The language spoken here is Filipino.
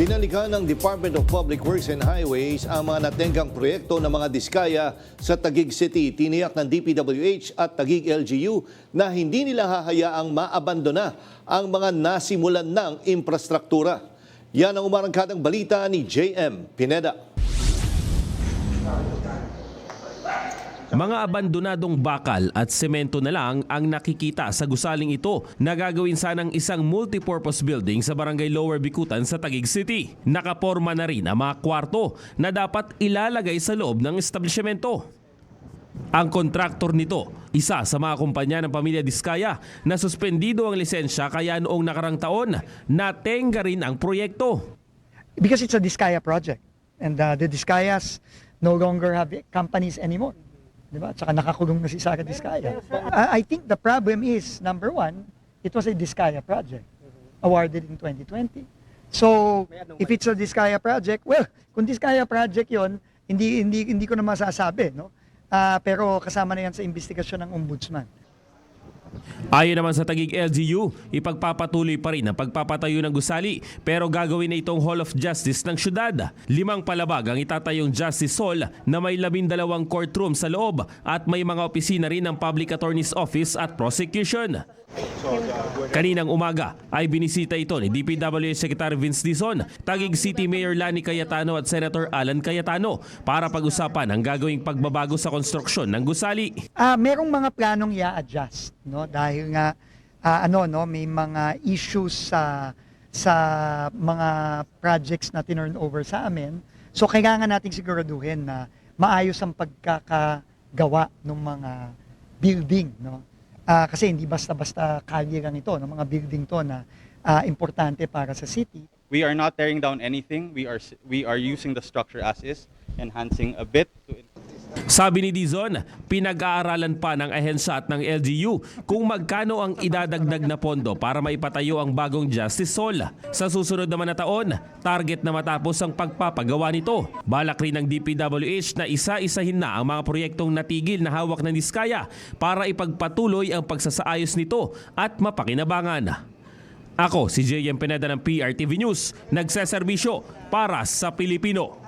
Binalikan ng Department of Public Works and Highways ang mga natenggang proyekto ng mga diskaya sa Taguig City. Tiniyak ng DPWH at Taguig LGU na hindi nila hahayaang maabandona ang mga nasimulan ng infrastruktura. Yan ang umarangkadang balita ni JM Pineda. Mga abandonadong bakal at semento na lang ang nakikita sa gusaling ito na gagawin sanang isang multipurpose building sa Barangay Lower Bicutan sa Taguig City. Nakaporma na rin ang mga kwarto na dapat ilalagay sa loob ng establishmento. Ang kontraktor nito, isa sa mga kumpanya ng pamilya Diskaya na suspendido ang lisensya kaya noong nakarang taon natenga rin ang proyekto. Because it's a Diskaya project and the Diskayas no longer have companies anymore. Diba? At saka nakakulong na si Sara Diskaya. I think the problem is, number one, it was a Diskaya project awarded in 2020. So, if it's a Diskaya project, well, kung Diskaya project yon, hindi ko na masasabi, no? Pero kasama na yan sa investigasyon ng Ombudsman. Ayon naman sa Taguig LGU, ipagpapatuloy pa rin ang pagpapatayo ng gusali pero gagawin na itong Hall of Justice ng syudad. 5 palabag ang itatayong Justice Hall na may 12 courtroom sa loob at may mga opisina rin ng Public Attorney's Office at Prosecution. Kaninang umaga ay binisita ito ni DPWH Secretary Vince Dizon, Taguig City Mayor Lani Cayetano at Senator Alan Cayetano para pag-usapan ang gagawing pagbabago sa konstruksyon ng gusali. Merong mga planong i-adjust, no? Dahil nga may mga issues sa mga projects na tinurn over sa amin. So kailangan nating siguraduhin na maayos ang pagkakagawa ng mga building, no? Kasi hindi basta-basta kalye lang ito, ng mga building to na importante para sa city. We are not tearing down anything. We are using the structure as is, enhancing a bit to. Sabi ni Dizon, pinag-aaralan pa ng ahensya at ng LGU kung magkano ang idadagdag na pondo para maipatayo ang bagong Justice Hall. Sa susunod naman na taon, target na matapos ang pagpapagawa nito. Balak rin ng DPWH na isa-isahin na ang mga proyektong natigil na hawak ng Diskaya para ipagpatuloy ang pagsasaayos nito at mapakinabangan. Ako si JM Pineda ng PRTV News, nagseserbisyo para sa Pilipino.